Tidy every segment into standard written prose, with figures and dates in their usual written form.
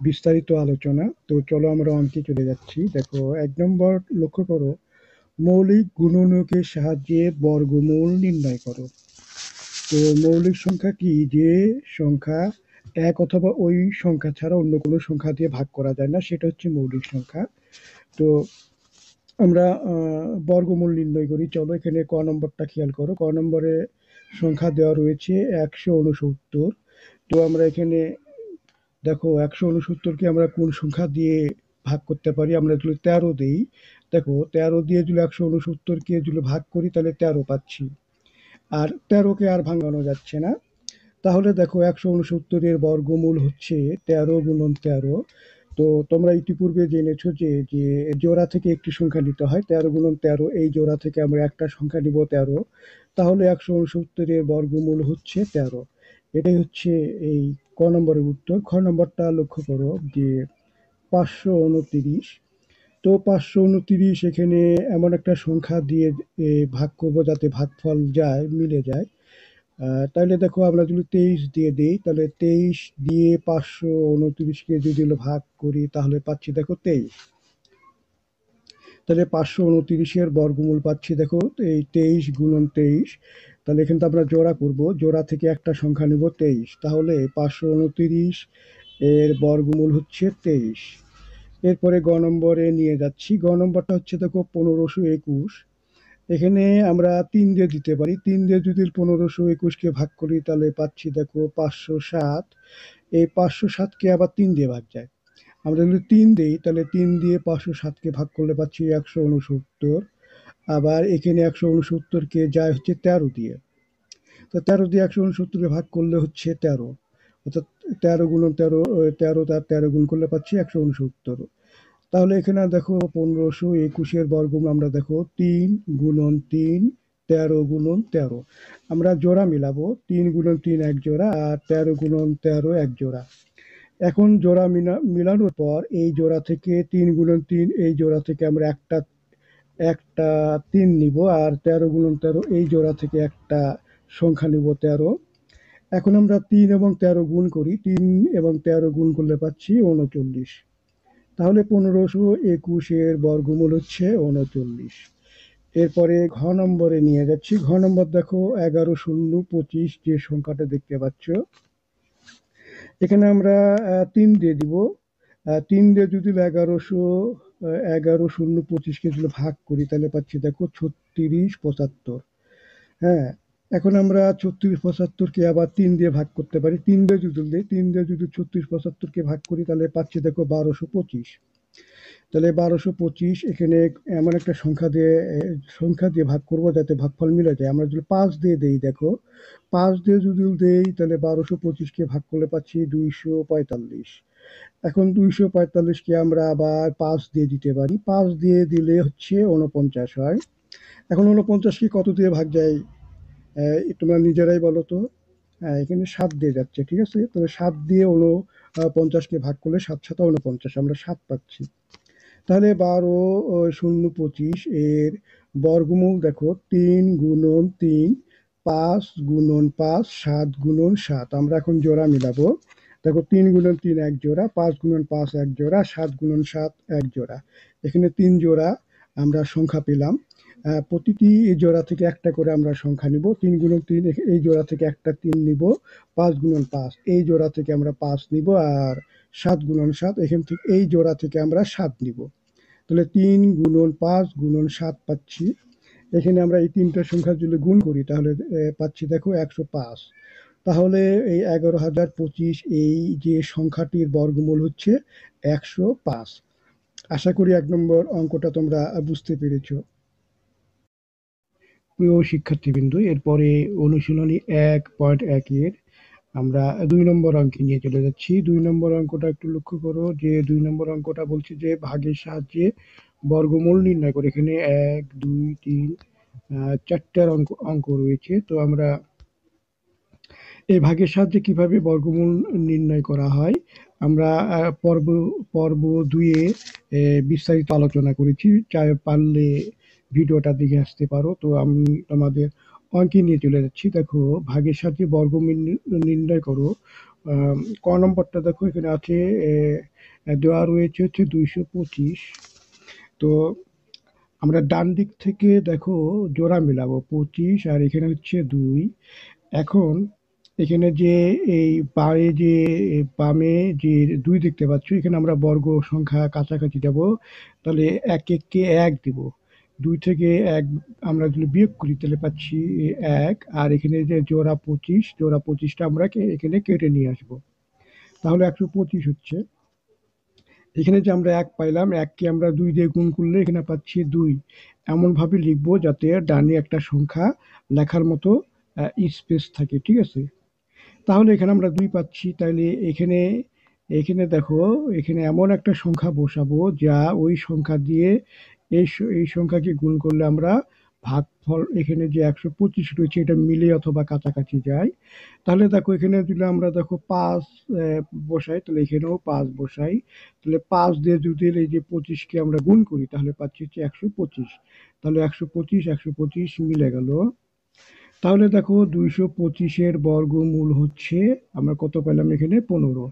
বিস্তারিত আলোচনা। তো চলো আমরা অঙ্কে চলে যাচ্ছি। দেখো ১ নম্বর লক্ষ্য করো, মৌলিক গুণনীয়কের সাহায্যে বর্গমূল নির্ণয় করো। তো মৌলিক সংখ্যা কি? যে সংখ্যা ১ অথবা ওই সংখ্যা ছাড়া অন্য কোনো সংখ্যা দিয়ে ভাগ করা যায় না, সেটা হচ্ছে মৌলিক সংখ্যা। তো আমরা বর্গমূল নির্ণয় করি। চলো এখানে ক নম্বরটা খেয়াল করো। ক নম্বরে সংখ্যা দেওয়া রয়েছে ১৬৯। তো আমরা এখানে দেখো ১৬৯ কে আমরা কোন সংখ্যা দিয়ে ভাগ করতে পারি? আমরা যদি ১৩ দেই, দেখো ১৩ দিয়ে যদি ১৬৯ কে যদি ভাগ করি তাহলে ১৩ পাচ্ছি। আর ১৩ কে আর ভাঙানো যাচ্ছে না। তাহলে দেখো ১৬৯ এর বর্গমূল হচ্ছে ১৩ গুণন ১৩। তো তোমরা ইতিপূর্বে জেনেছো যে জোড়া থেকে একটি সংখ্যা নিতে হয়। ১৩ গুণন ১৩, এই জোড়া থেকে আমরা একটা সংখ্যা নিব ১৩। তাহলে ১৬৯ এর বর্গমূল হচ্ছে ১৩। এটাই হচ্ছে এই ক নম্বরের উত্তর। খ নম্বরটা লক্ষ্য করো যে ৫২৯। তো ৫২৯ এখানে এমন একটা সংখ্যা দিয়ে ভাগ করবো যাতে ভাগফল যায়, মিলে যায়। তাহলে দেখো আমরা যদি ২৩ দিয়ে দিই, তাহলে ২৩ দিয়ে ৫২৯-কে যদি ভাগ করি তাহলে পাচ্ছি দেখো ২৩। তাহলে ৫২৯-এর বর্গমূল পাচ্ছি দেখো এই ২৩ গুণন ২৩। তাহলে এখানে তো আমরা জোড়া করব, জোড়া থেকে একটা সংখ্যা নেব ২৩। তাহলে ৫২৯ এর বর্গমূল হচ্ছে ২৩। এরপরে গ নম্বরে নিয়ে যাচ্ছি। গ নম্বরটা হচ্ছে দেখো ১৫২১। এখানে আমরা ৩ দিয়ে দিতে পারি। ৩ দিয়ে যদি ১৫২১-কে ভাগ করি তাহলে পাচ্ছি দেখো ৫০৭। এই ৫০৭-কে আবার ৩ দিয়ে ভাগ যায়। আমরা যদি ৩ দেই তাহলে ৩ দিয়ে ৫০৭-কে ভাগ করলে পাচ্ছি ১৬৯। আবার এখানে ১৬৯-কে যায় হচ্ছে ১৩ দিয়ে। তো ১৩ দিয়ে ১৬৯-কে ভাগ করলে হচ্ছে ১৩। অর্থাৎ ১৩ গুণন ১৩, ১৩ তার ১৩ গুণ করলে পাচ্ছি ১৬৯। তাহলে এখানে দেখো ১৫২১-এর বর্গমূল আমরা দেখো ৩ গুণন ৩, ১৩ গুণন ১৩। আমরা জোড়া মিলাবো। ৩ গুণন ৩ এক জোড়া, আর ১৩ গুণন ১৩ এক জোড়া। এখন জোড়া মিলানোর পর এই জোড়া থেকে ৩ গুণন ৩, এই জোড়া থেকে আমরা একটা একটা ৩ নিব, আর ১৩ গুণন ১৩ এই জোড়া থেকে একটা সংখ্যা নিব ১৩। এখন আমরা ৩ এবং ১৩ গুণ করি। ৩ এবং ১৩ গুণ করলে পাচ্ছি ৩৯। তাহলে ১৫২১-এর বর্গমূল হচ্ছে ৩৯। এরপরে ঘ নম্বরে নিয়ে যাচ্ছি। ঘ নম্বর দেখো ১১০২৫ যে সংখ্যাটা দেখতে পাচ্ছ। এখানে আমরা ৩ দিয়ে দিব। ৩ দিয়ে যদি ১১০২৫-কে যদি ভাগ করি তাহলে পাচ্ছি দেখো ৩৬৭৫। হ্যাঁ, এখন আমরা ৩৬৭৫-কে আবার ৩ দিয়ে ভাগ করতে পারি। ৩ দিয়ে যদি দিই, ৩ দিয়ে যদি ৩৬৭৫-কে ভাগ করি তাহলে পাচ্ছি দেখো ১২২৫। তাহলে ১২২৫ এখানে এমন একটা সংখ্যা দিয়ে ভাগ করব যাতে ভাগফল মিলে যায়। আমরা যদি ৫ দিয়ে দেই, দেখো ৫ দিয়ে যদি দেই তাহলে ১২২৫-কে ভাগ করলে পাচ্ছি ২৪৫। এখন ২৪৫-কে আমরা আবার ৫ দিয়ে দিতে পারি। ৫ দিয়ে দিলে হচ্ছে ৪৯ হয়। এখন ৪৯-কে কত দিয়ে ভাগ যায় তোমরা নিজেরাই বলো তো। এখানে ৭ দিয়ে যাচ্ছে, ঠিক আছে? তবে ৭ দিয়ে ৪৯-কে ভাগ করলে ৭ ৭ ৪৯, আমরা ৭ পাচ্ছি। তাহলে ১২০২৫ এর বর্গমূল দেখো ৩ গুণন ৩, ৫ গুণন ৫, ৭ গুণন ৭। আমরা এখন জোড়া মিলাবো। দেখো ৩ গুণন ৩ এক জোড়া, ৫ গুণন ৫ এক জোড়া, ৭ গুণন ৭ এক জোড়া। এখানে ৩ জোড়া আমরা সংখ্যা পেলাম। প্রতিটি জোড়া থেকে একটা করে আমরা সংখ্যা নিব। ৩ গুণন ৩ এই জোড়া থেকে একটা ৩ নিব। ৫ গুণন ৫ এই জোড়া থেকে আমরা ৫ নিব, আর ৭ গুণন ৭ এখান থেকে এই জোড়া থেকে আমরা ৭ নিব। তাহলে ৩ গুণন ৫ গুণন ৭ পাচ্ছি। এখানে আমরা এই তিনটা সংখ্যা যদি গুণ করি তাহলে পাচ্ছি দেখো ১০৫। তাহলে এই ১১০২৫ এই যে সংখ্যাটির বর্গমূল হচ্ছে ১০৫। আশা করি ১ নম্বর অঙ্কটা তোমরা বুঝতে পেরেছ। প্রিয় শিক্ষার্থীবৃন্দ, এরপরে অনুশীলনী ১.১ এর আমরা ২ নম্বর অঙ্কে নিয়ে চলে যাচ্ছি। ২ নম্বর অঙ্কটা একটু লক্ষ্য করো যে ২ নম্বর অঙ্কটা বলছে যে ভাগের সাহায্যে বর্গমূল নির্ণয় করে। এখানে ১, ২, ৩, ৪টা অঙ্ক রয়েছে। তো আমরা এই ভাগের সাহায্যে কিভাবে বর্গমূল নির্ণয় করা হয় আমরা পর্ব ২-এ বিস্তারিত আলোচনা করেছি। পারলে ভিডিওটা দেখে আসতে পারো। তো আমি তোমাদের অঙ্কে নিয়ে চলে যাচ্ছি। দেখো ভাগের সাহায্যে বর্গমূল নির্ণয় করো। আম, ক নম্বরটা দেখো এখানে আছে দেওয়া রয়েছে হচ্ছে 225। তো আমরা ডান দিক থেকে দেখো জোড়া মিলাবো 25 আর এখানে হচ্ছে 2। এখন এখানে যে এই বামে যে বামে যে 2 দেখতে পাচ্ছ, এখানে আমরা বর্গ সংখ্যা কাছাকাছি যাব, তাহলে 1 কে 1 দিব। 2 থেকে 1 আমরা যদি বিয়োগ করি তাহলে পাচ্ছি 1। আর এখানে যে জোড়া 25, জোড়া 25টা আমরা এখানে কেটে নিয়ে আসবো, তাহলে 125 হচ্ছে। এখানে যে আমরা 1 পাইলাম, 1 কে আমরা 2 দিয়ে গুণ করলে এখানে পাচ্ছি 2। এমনভাবে লিখবো যাতে ডানে একটা সংখ্যা লেখার মতো স্পেস থাকে, ঠিক আছে? তাহলে এখানে আমরা 2 পাচ্ছি। তাইলে এখানে এখানে দেখো এখানে এমন একটা সংখ্যা বসাবো যা ওই সংখ্যা দিয়ে এই সংখ্যাকে গুণ করলে আমরা ভাগফল এখানে যে 125 রয়েছে এটা মিলে অথবা কাছাকাছি যায়। তাহলে দেখো এখানে যদি আমরা দেখো 5 বসাই, তাহলে এখানেও 5 বসাই। তাহলে 5 দিয়ে যদি এই যে 25 কে আমরা গুণ করি তাহলে পাচ্ছি হচ্ছে 125। তাহলে 125 125 মিলে গেল। তাহলে দেখো 225-এর বর্গমূল হচ্ছে আমরা কত পেলাম এখানে 15।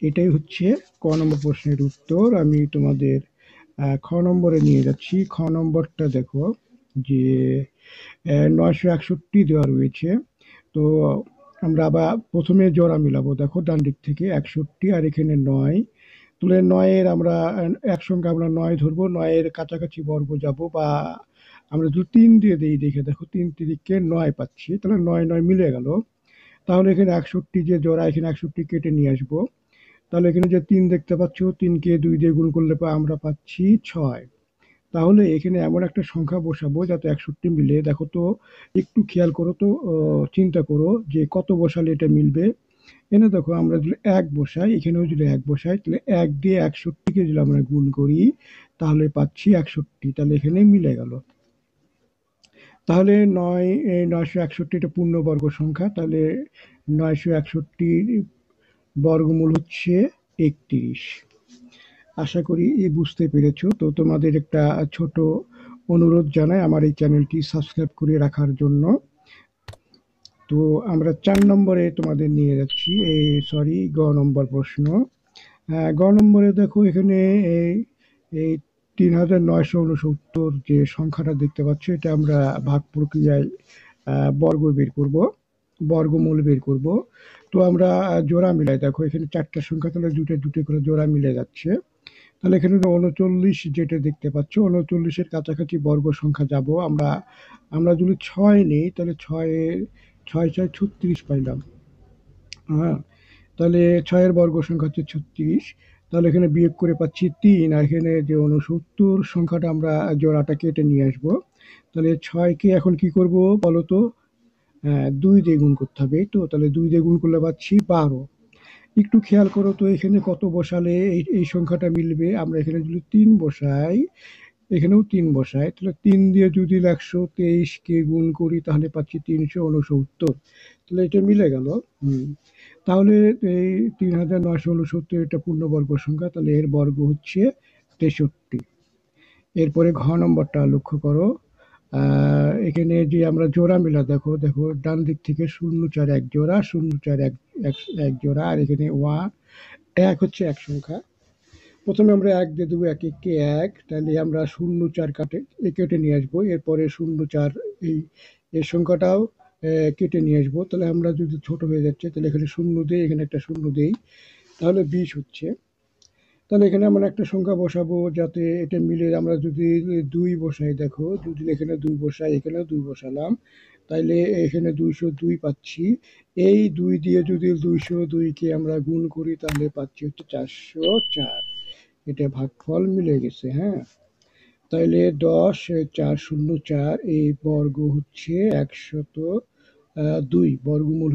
এটাই হচ্ছে ক নম্বর প্রশ্নের উত্তর। আমি তোমাদের খ নম্বরে নিয়ে যাচ্ছি। খ নম্বরটা দেখো যে 961 দেওয়া রয়েছে। তো আমরা আবার প্রথমে জোড়া মিলাবো, দেখো ডান দিক থেকে 61 আর এখানে 9। তাহলে 9-এর আমরা একসঙ্গে আমরা 9 ধরবো, 9-এর কাছাকাছি বর্গ যাব, বা আমরা যদি 3 দিয়ে দিই, দেখে দেখো 3 তিরিকে 9 পাচ্ছি, তাহলে 9 9 মিলে গেল। তাহলে এখানে 61 যে জোড়া, এখানে 61 কেটে নিয়ে আসবো। তাহলে এখানে যে 3 দেখতে পাচ্ছ, 3 কে 2 দিয়ে গুণ করলে আমরা পাচ্ছি 6। তাহলে এখানে এমন একটা সংখ্যা বসাবো যাতে 61 মিলে। দেখো তো, একটু খেয়াল করো তো, চিন্তা করো যে কত বসালে এটা মিলবে। এনে দেখো আমরা যদি 1 বসাই, এখানেও যদি 1 বসাই, তাহলে 1 দিয়ে 61কে যদি আমরা গুণ করি তাহলে পাচ্ছি 61। তাহলে এখানে মিলে গেল। তাহলে 961 এটা পূর্ণবর্গ সংখ্যা। তাহলে 961 বর্গমূল হচ্ছে 31। আশা করি বুঝতে পেরেছো। তো তোমাদের একটা ছোট অনুরোধ জানাই আমার এই চ্যানেলটি সাবস্ক্রাইব করে রাখার জন্য। তো আমরা 4 নম্বরে তোমাদের নিয়ে যাচ্ছি, সরি, গ নম্বর প্রশ্ন। গ নম্বরে দেখো এখানে এই এই 3969 যে সংখ্যাটা দেখতে পাচ্ছ, এটা আমরা ভাগ প্রক্রিয়ায় বর্গ বের করব, বর্গমূল বের করব। তো আমরা জোড়া মিলাই, দেখো এখানে 4টা সংখ্যা, তাহলে দুটো দুটো করে জোড়া মিলে যাচ্ছে। তাহলে এখানে 39 যেটা দেখতে পাচ্ছ, 39-এর কাছাকাছি বর্গ সংখ্যা যাব আমরা। আমরা যদি 6 নিই তাহলে 6 6 36 পাইলাম। হ্যাঁ, তাহলে 6-এর বর্গ সংখ্যা হচ্ছে 36। তাহলে এখানে বিয়োগ করে পাচ্ছি 3। আর এখানে যে 69 সংখ্যাটা আমরা জোড়াটা কেটে নিয়ে আসবো। তাহলে 6-কে এখন কি করব বলো তো? 2 দিয়ে গুণ করতে হবে, এই তো। তাহলে 2 দিয়ে গুণ করলে পাচ্ছি 12। একটু খেয়াল করো তো এখানে কত বসালে এই সংখ্যাটা মিলবে। আমরা এখানে যদি 3 বসাই, এখানেও 3 বসাই, তাহলে 3 দিয়ে যদি 123-কে গুণ করি তাহলে পাচ্ছি 369। তাহলে এটা মিলে গেল। হুম। তাহলে এই 3969 এটা পূর্ণবর্গ সংখ্যা, তাহলে এর বর্গ হচ্ছে 63। এরপরে ঘ নম্বরটা লক্ষ্য করো। এখানে যে আমরা জোড়া মিলা, দেখো দেখো ডান দিক থেকে 0 4 1 জোড়া, 0 4 1 1 জোড়া, আর এখানে 1 হচ্ছে এক সংখ্যা। প্রথমে আমরা 1 দিয়ে দেবো, 1 1 কে 1। তাহলে আমরা 0 4 কেটে নিয়ে আসবো। এরপরে 0 4 এই এই সংখ্যাটাও কেটে নিয়ে আসবো। তাহলে আমরা যদি ছোট হয়ে যাচ্ছে তাহলে এখানে 0 দিই, এখানে একটা 0 দিই, তাহলে 20 হচ্ছে। তাহলে এখানে আমরা একটা সংখ্যা বসাবো যাতে এটা মিলে। আমরা যদি 2 বসাই, দেখো যদি এখানে 2 বসাই, এখানেও 2 বসালাম, তাইলে এখানে 202 পাচ্ছি। এই 2 দিয়ে যদি 202-কে আমরা গুণ করি তাহলে পাচ্ছি হচ্ছে 404। এটা ভাগফল মিলে গেছে। হ্যাঁ, তাইলে 10 404 এই বর্গ হচ্ছে 102, বর্গমূল